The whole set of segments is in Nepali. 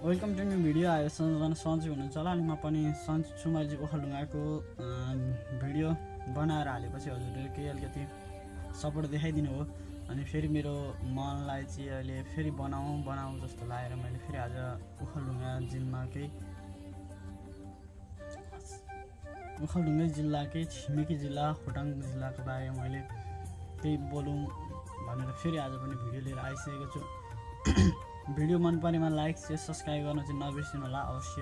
Welcome to new video. आयो सन्जना सन्चै हुनुहुन्छ होला अनि म पनि सन्चै छु। मैले चाहिँ ओखलढुङ्गाको भिडियो बनाएर हालेपछि हजुरले केही अलिकति सपोर्ट देखाइदिनु हो अनि फेरि मेरो मनलाई चाहिँ अहिले फेरि बनाऊ जस्तो लागेर मैले फेरि आज ओखलढुङ्गा जिल्लाकै छिमेकी जिल्ला खोटाङ जिल्लाको बारेमा मैले केही बोलौँ भनेर फेरि आज पनि भिडियो लिएर आइसकेको छु। भिडियो मन परेमा लाइक शेयर सब्सक्राइब गर्न चाहिँ नबिर्सिनु होला। अवश्य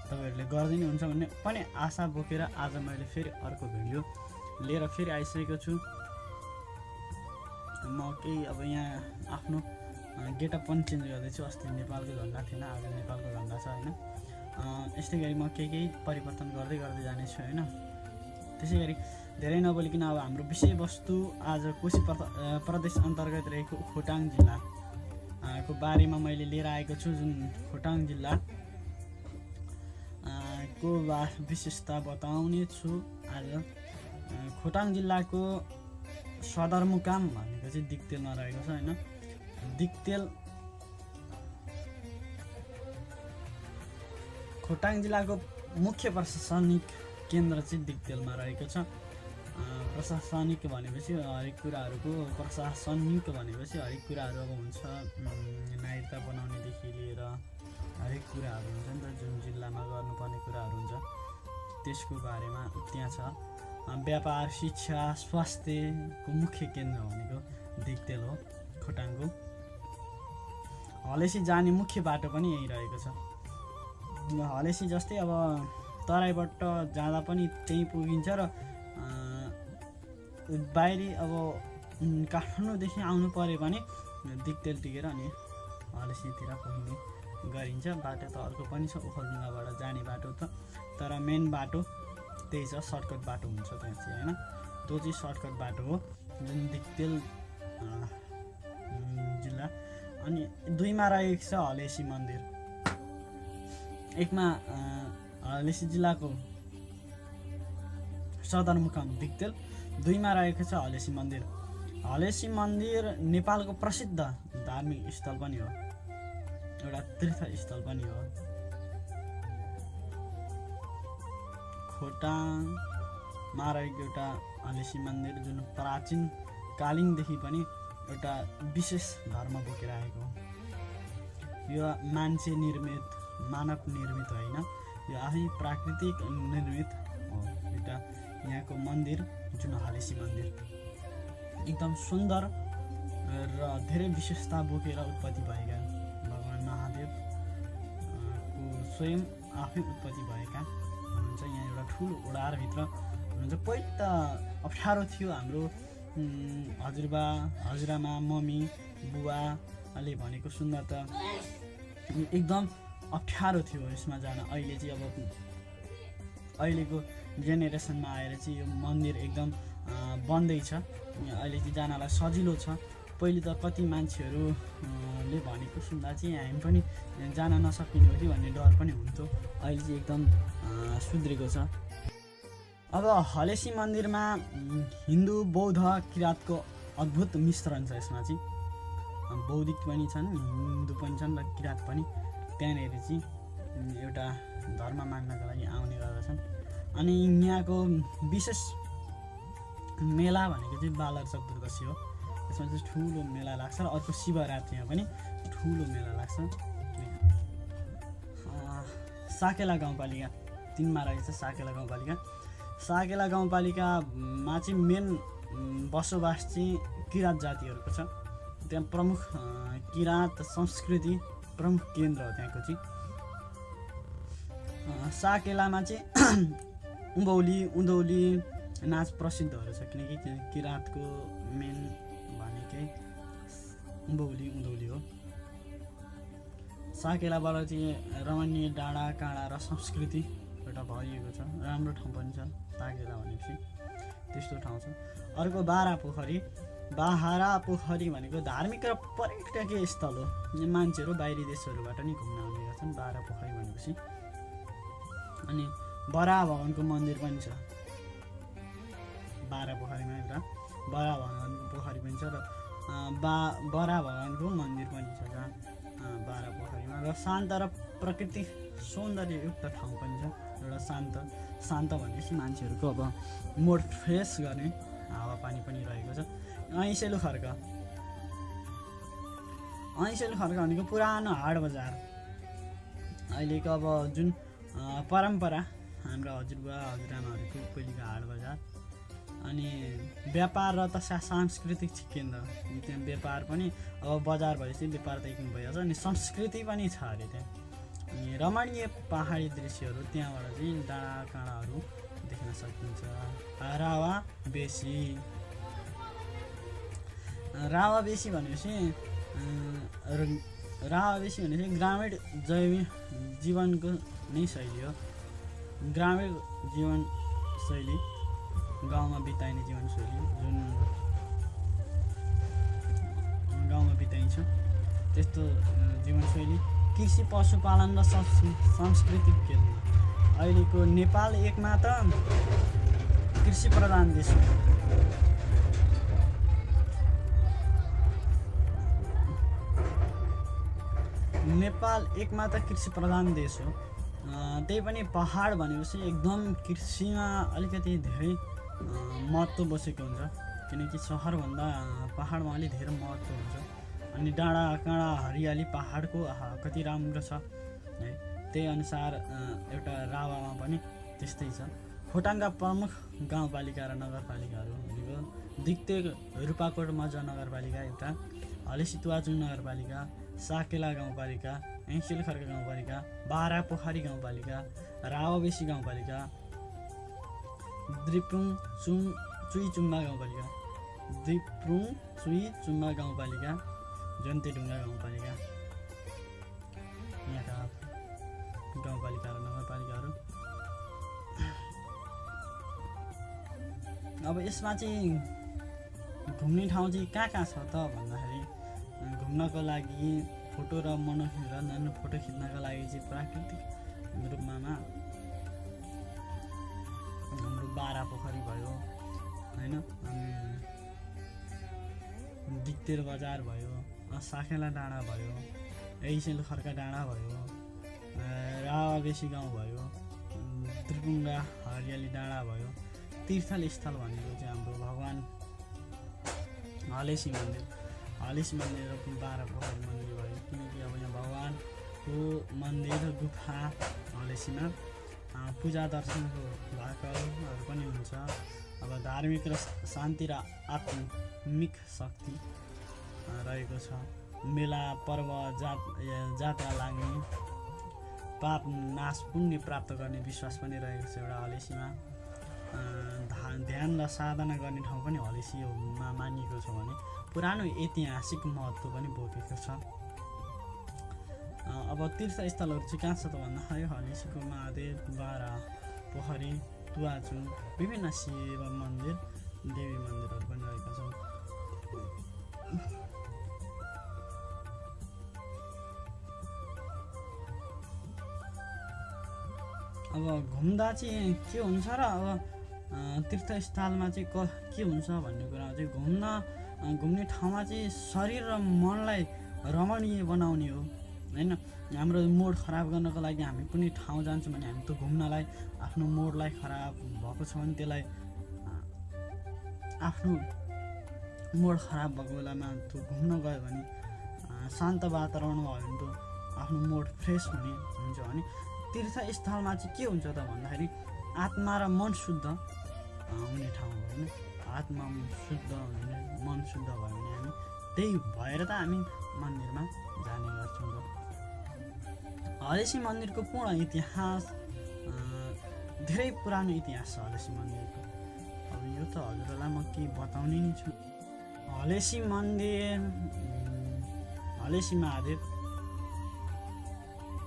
तपाईँहरूले गरिदिनु हुन्छ भन्ने पनि आशा बोकेर आज मैले फेरि अर्को भिडियो लिएर फेरि आइसकेको छु। म केही अब यहाँ आफ्नो गेटअप पनि चेन्ज गर्दैछु। अस्ति नेपालको झन्डा थिएन, आज नेपालको झन्डा छ होइन। यस्तै गरी म केही परिवर्तन गर्दै जानेछु होइन। त्यसै गरी धेरै नबोलिकन अब हाम्रो विषयवस्तु आज कोशी प्रदेश अन्तर्गत रहेको खोटाङ जिल्ला को बारेमा मैले लिएर आएको छु। जुन खोटाङ जिल्ला को विशेषता बताउने छु आज। खोटाङ जिल्लाको सदरमुकाम भनेको चाहिँ दिक्तेलमा रहेको छ होइन। दिक्तेल खोटाङ जिल्लाको मुख्य प्रशासनिक केन्द्र चाहिँ दिक्तेलमा रहेको छ। प्रशासनिक भनेपछि हरेक कुराहरूको प्रशासनिक भनेपछि हरेक कुराहरू अब हुन्छ, नागरिकता बनाउनेदेखि लिएर हरेक कुराहरू हुन्छ नि त। जुन जिल्लामा गर्नुपर्ने कुराहरू हुन्छ त्यसको बारेमा त्यहाँ छ। व्यापार, शिक्षा, स्वास्थ्यको मुख्य केन्द्र भनेको दिक्तेल हो खोटाङको। हलेसी जाने मुख्य बाटो पनि यही रहेको छ। हलेसी जस्तै अब तराईबाट जाँदा पनि त्यहीँ पुगिन्छ र बाहिरी अब काठमाडौँदेखि आउनु पऱ्यो भने दिक्तेल टिकेर अनि हलेसीतिर पुग्ने गरिन्छ। बाटो त अर्को पनि छ, ओखलढुङ्गाबाट जाने बाटो त, तर मेन बाटो त्यही छ, सर्टकट बाटो हुन्छ त्यहाँ चाहिँ होइन। त्यो चाहिँ सर्टकट बाटो हो जुन दिक्तेल जिल्ला। अनि दुईमा रहेको छ हलेसी मन्दिर। एकमा हलेसी जिल्लाको सदरमुकाम दिक्तेल, दुईमा रहेको छ हलेसी मन्दिर। हलेसी मन्दिर नेपालको प्रसिद्ध धार्मिक स्थल पनि हो, एउटा तीर्थस्थल पनि हो। खोटाङमा रहेको एउटा हलेसी मन्दिर जुन प्राचीन कालीनदेखि पनि एउटा विशेष धर्म बोकेर आएको हो। यो मान्छे निर्मित, मानव निर्मित होइन, यो आफै प्राकृतिक निर्मित हो एउटा यहाँको मन्दिर जुन हलेसी मन्दिर। एकदम सुन्दर र धेरै विशेषता बोकेर उत्पत्ति भएका भगवान् महादेवको स्वयं आफै उत्पत्ति भएका हुनुहुन्छ। यहाँ एउटा ठुलो ओडारभित्र हुनुहुन्छ। पहिला त अप्ठ्यारो थियो हाम्रो हजुरबा हजुरआमा मम्मी बुवाले भनेको सुन्दा त एकदम अप्ठ्यारो थियो यसमा जान। अहिले चाहिँ अब अहिलेको जेनेरेसनमा आएर चाहिँ यो मन्दिर एकदम बन्दैछ। अहिले चाहिँ जानलाई सजिलो छ। पहिले त कति मान्छेहरूले भनेको सुन्दा चाहिँ हामी पनि जान नसकिने हो कि भन्ने डर पनि हुन्थ्यो। अहिले चाहिँ एकदम सुध्रेको छ। अब हलेसी मन्दिरमा हिन्दू बौद्ध किराँतको अद्भुत मिश्रण छ। यसमा चाहिँ बौद्धिक पनि छन्, हिन्दू पनि छन् र किराँत पनि त्यहाँनिर चाहिँ एउटा धर्म मान्नको लागि आउने गर्दछन्। अनि यहाँको विशेष मेला भनेको चाहिँ बालर चतुर्दशी हो। यसमा चाहिँ ठुलो मेला लाग्छ र अर्को शिवरात्रिमा पनि ठुलो मेला लाग्छ। साकेला गाउँपालिका 3मा रहेछ साकेला गाउँपालिका। साकेला गाउँपालिकामा चाहिँ मेन बसोबास चाहिँ किराँत जातिहरूको छ। त्यहाँ प्रमुख किराँत संस्कृति प्रमुख केन्द्र हो त्यहाँको चाहिँ। साकेलामा चाहिँ उँधौली नाच प्रसिद्धहरू छ, किनकि किराँतको मेन भनेकै उँधौली हो। साकेलाबाट चाहिँ रमणीय डाँडा काँडा र संस्कृति एउटा भरिएको छ। राम्रो ठाउँ पनि छ साकेला भनेपछि, त्यस्तो ठाउँ छ। अर्को बाहारा पोखरी भनेको धार्मिक र पर्यटकीय स्थल हो। मान्छेहरू बाहिरी देशहरूबाट नि घुम्न आउने गर्छन् बाहारा पोखरी भनेपछि। अनि बराह भगवानको मन्दिर पनि छ बाह्र पोखरीमा। एउटा बराह भगवानको पोखरी पनि छ र बराह भगवानको मन्दिर पनि छ जहाँ बाह्र पोखरीमा। र शान्त र प्रकृति सौन्दर्ययुक्त ठाउँ पनि छ। एउटा शान्त भनेपछि मान्छेहरूको अब मुड फ्रेस गर्ने हावापानी पनि रहेको छ। ऐसेलु खर्क भनेको पुरानो हाट बजार, अहिलेको अब जुन परम्परा हाम्रा हजुरबुवा हजुरआमाहरूको पहिलेको हाट बजार, अनि व्यापार र त सांस्कृतिक केन्द्र। त्यहाँ व्यापार पनि अब बजार भएपछि व्यापार त एकमा भइहाल्छ, अनि संस्कृति पनि छ अरे त्यहाँ। अनि रमणीय पहाडी दृश्यहरू त्यहाँबाट चाहिँ डाँडाकाँडाहरू देख्न सकिन्छ। रावा बेसी भनेपछि ग्रामीण जीवनको नै शैली हो। ग्रामीण जीवनशैली, गाउँमा बिताइने जीवनशैली, जुन गाउँमा बिताइन्छ त्यस्तो जीवनशैली। कृषि पशुपालन र सांस्कृतिक केन्द्र। अहिलेको नेपाल एकमात्र कृषि प्रधान देश हो। त्यही पनि पहाड भनेपछि एकदम कृषिमा अलिकति धेरै महत्त्व बसेको हुन्छ, किनकि सहरभन्दा पहाडमा अलिक धेरै महत्त्व हुन्छ। अनि डाँडाकाँडा हरियाली पहाडको कति राम्रो छ है। त्यही अनुसार एउटा रावामा पनि त्यस्तै छ। खोटाङका प्रमुख गाउँपालिका र नगरपालिकाहरू भनेको दिक्ते रूपाकोट मजा नगरपालिका एउटा, हलेसी तुवाचुङ नगरपालिका, साकेला गाउँपालिका, ऐसेलु खर्क गाउँपालिका, बारा पोखरी गाउँपालिका, रावाबेसी गाउँपालिका, द्रिपुङ चुइचुम्बा गाउँपालिका, जन्तेढुङ्गा गाउँपालिका, यहाँका गाउँपालिका र नगरपालिकाहरू। अब यसमा चाहिँ घुम्ने ठाउँ चाहिँ कहाँ छ त भन्दाखेरि, घुम्नको लागि फोटो र मनोरञ्जन फोटो खिच्नका लागि चाहिँ प्राकृतिक रूपमा हाम्रो बारा पोखरी भयो होइन, अनि दिक्तेर बजार भयो, साखेला डाँडा भयो, ऐसेलु खर्क डाँडा भयो, रावाबेसी गाउँ भयो, त्रिपुङ्गा हरियाली डाँडा भयो। तीर्थस्थल भनेको चाहिँ हाम्रो भगवान् हलेसी मन्दिर र बारा पोखरी मन्दिर भयो, किनकि अब यहाँ भगवान्को मन्दिर गुफा हलेसीमा पूजा दर्शनको भाकलहरू पनि हुन्छ। अब धार्मिक र शान्ति र आत्मिक शक्ति रहेको छ। मेला पर्व जात्रा लाग्ने, पाप नाश पुण्य प्राप्त गर्ने विश्वास पनि रहेको छ एउटा हलेसीमा। ध्यान र साधना गर्ने ठाउँ पनि हलेसीमा मानिएको छ भने पुरानो ऐतिहासिक महत्त्व पनि बोकेको छ। अब तीर्थस्थलहरू चाहिँ कहाँ छ त भन्दाखेरि हलेसीको महादेव, बारा पोखरी, तुवाचुङ, विभिन्न शिव मन्दिर, देवी मन्दिरहरू पनि रहेका छन्। अब घुम्दा चाहिँ के हुन्छ र अब तीर्थस्थलमा चाहिँ के हुन्छ भन्ने कुरा चाहिँ घुम्ने ठाउँमा चाहिँ शरीर र मनलाई रमणीय बनाउने हो होइन। हाम्रो मोड खराब गर्नको लागि हामी कुनै ठाउँ जान्छौँ भने हामी त घुम्नलाई, आफ्नो मोडलाई खराब भएको छ भने त्यसलाई, आफ्नो मोड खराब भएको बेलामा त्यो घुम्न गयो भने, शान्त वातावरणमा भयो भने त आफ्नो मोड फ्रेस हुन्छ भने तीर्थस्थलमा चाहिँ के हुन्छ त भन्दाखेरि आत्मा र मन शुद्ध हुने ठाउँ हो होइन। आत्मा शुद्ध हुने, मन शुद्ध भयो भने हामी त्यही भएर त हामी मन्दिरमा जाने गर्छौँ। हलेसी मन्दिरको पूर्ण इतिहास, धेरै पुरानो इतिहास छ हलेसी मन्दिरको। अब यो त हजुरहरूलाई म के बताउने नै छु। हलेसी मन्दिर,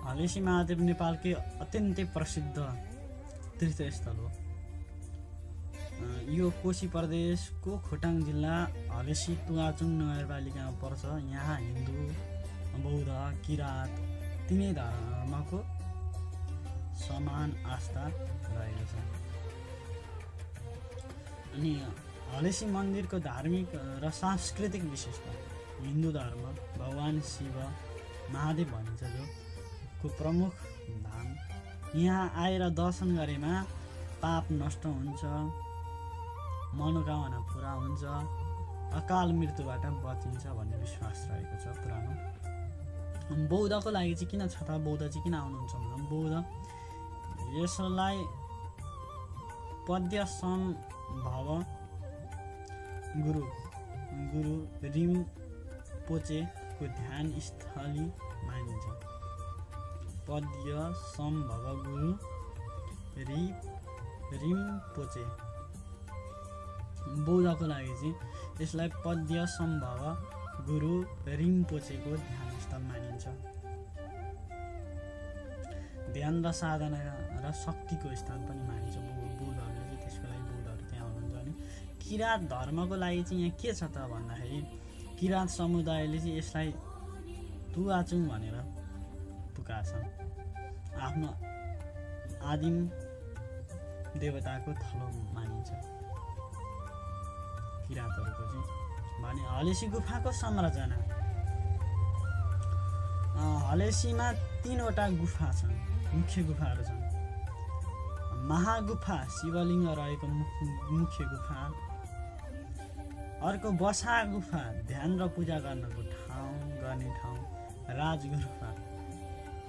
हलेसी महादेव नेपालकै अत्यन्तै प्रसिद्ध तीर्थस्थल हो। यो कोशी प्रदेशको खोटाङ जिल्ला हलेसी तुवाचुङ नगरपालिकामा पर्छ। यहाँ हिन्दू, बौद्ध, किराँत तिनै धर्मको समान आस्था रहेको छ। अनि हलेसी मन्दिरको धार्मिक र सांस्कृतिक विशेषता, हिन्दू धर्म भगवान् शिव महादेव भनिन्छ जो को प्रमुख धाम। यहाँ आएर दर्शन गरेमा पाप नष्ट हुन्छ, मनोकामना पुरा हुन्छ, अकाल मृत्युबाट बचिन्छ भन्ने विश्वास रहेको छ पुरानो। बौद्धको लागि चाहिँ किन छ त, बौद्ध चाहिँ किन आउनुहुन्छ भन्दा बौद्ध यसलाई पद्यसम्भव गुरु रिम्पोचेको ध्यान स्थली मानिन्छ। पद्यसम्भव गुरु रिम्पोचे बौद्धको लागि चाहिँ यसलाई पद्यसम्भव गुरु रिम्पोचेको ध्यान स्थल मानिन्छ। ध्यान र साधना र शक्तिको स्थान पनि मानिन्छ बौद्धहरूले चाहिँ, त्यसको लागि बौद्धहरू त्यहाँ आउनुहुन्छ। अनि किराँत धर्मको लागि चाहिँ यहाँ के छ त भन्दाखेरि किराँत समुदायले चाहिँ यसलाई तुवाचुङ भनेर पुकार्छन्। आफ्नो आदिम देवताको थलो मानिन्छ किराँतहरूको चाहिँ। भने हलेसी गुफाको संरचना, हलेसीमा 3वटा गुफा छन्, मुख्य गुफाहरू छन्। महागुफा शिवलिङ्ग रहेको मुख्य गुफा, अर्को बसा गुफा ध्यान र पूजा गर्ने ठाउँ, राजगुफा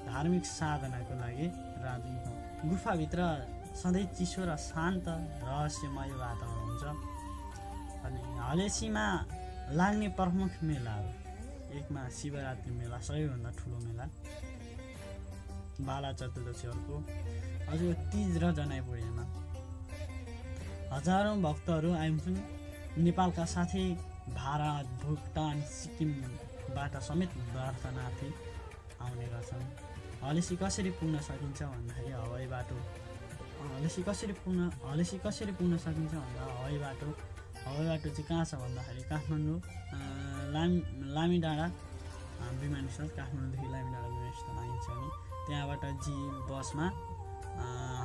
धार्मिक साधनाको लागि राजगुफा। गुफाभित्र सधैँ चिसो र शान्त रहस्यमय वातावरण हुन्छ। अनि हलेसीमा लाग्ने प्रमुख मेलाहरू, एकमा शिवरात्रि मेला सबैभन्दा ठुलो मेला, बाला चतुर्दशी अर्को, अझै तीज र जनाई पूर्णिमा। हजारौँ भक्तहरू आउँछन्। नेपालका साथै भारत, भुटान, सिक्किमबाट समेत दर्शनार्थी आउने गर्छन्। हलेसी कसरी पुग्न सकिन्छ भन्दाखेरि हवाई बाटो। हलेसी कसरी पुग्न सकिन्छ भन्दा हवाई बाटो चाहिँ कहाँ छ भन्दाखेरि काठमाडौँ लामीडाँडा विमानस्थल, काठमाडौँदेखि लामीडाँडा विमानस्थल आइन्छ भने त्यहाँबाट बसमा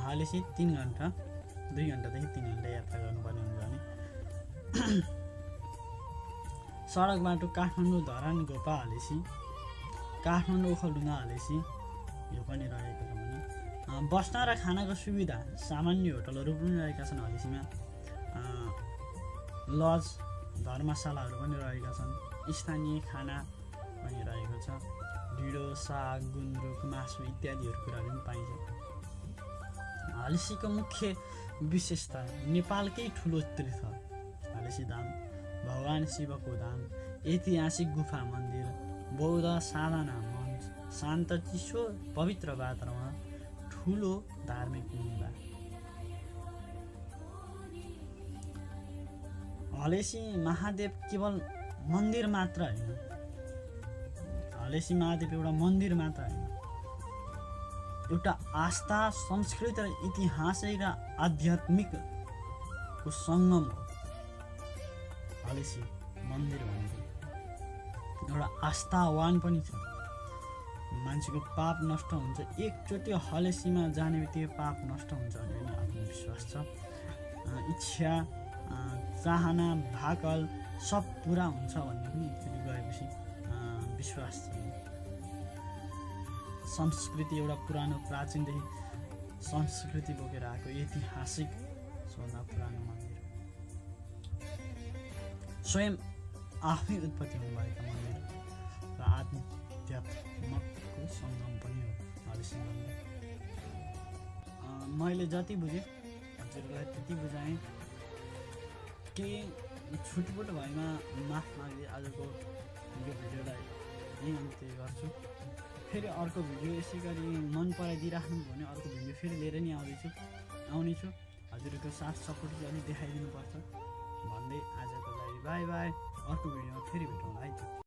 हलेसी 2 घन्टादेखि 3 घन्टा यात्रा गर्नुपर्ने हुन्छ। भने सडक बाटो काठमाडौँ धरान गोपा हलेसी, काठमाडौँ ओखलढुङ्गा हलेसी यो पनि रहेको छ। भने बस्न र खानाको सुविधा, सामान्य होटलहरू पनि रहेका छन् हलेसीमा, लज धर्मशालाहरू पनि रहेका छन्, स्थानीय खाना पनि रहेको छ, ढिँडो, साग, गुन्द्रुक, मासु इत्यादिहरू कुराहरू पनि पाइन्छ। हलेसीको मुख्य विशेषता नेपालकै ठुलो तीर्थ हलेसी धाम, भगवान शिवको धाम, ऐतिहासिक गुफा मन्दिर, बौद्ध साधना मञ्च, शान्त चिसो पवित्र वातावरण, ठुलो धार्मिक गुम्बा। हलेसी महादेव केवल मन्दिर मात्र होइन, हलेसी महादेव एउटा मन्दिर मात्र होइन, एउटा आस्था, संस्कृति र इतिहासै र आध्यात्मिकको सङ्गम हो। हलेसी मन्दिर भनेको एउटा आस्थावान पनि छ। मान्छेको पाप नष्ट हुन्छ, एकचोटि हलेसीमा जाने बित्तिकै पाप नष्ट हुन्छ भन्ने पनि आत्मविश्वास छ। इच्छा, चाहना, भाकल सब पुरा हुन्छ भन्ने पनि एकचोटि गएपछि विश्वास छ। संस्कृति एउटा पुरानो प्राचीनदेखि संस्कृति बोकेर आएको ऐतिहासिक सबभन्दा पुरानो मन्दिर, स्वयं आफै उत्पत्ति हुनुभएका मन्दिर र आध्यात्मको सङ्गम पनि हो हलेसी मन्दिर। मैले जति बुझेँ हजुरलाई त्यति बुझाएँ। केही छुटपुट भएमा माफ माग्दै आजको यो भिडियोलाई यही अन्त्य गर्छु। फेरि अर्को भिडियो यसै गरी मन पराइदिइराख्नु भने अर्को भिडियो फेरि लिएर नि आउनेछु। हजुरको साथ सपोर्ट चाहिँ अलिक देखाइदिनुपर्छ भन्दै आजको लागि बाई बाई। अर्को भिडियोमा फेरि भेटौँला है।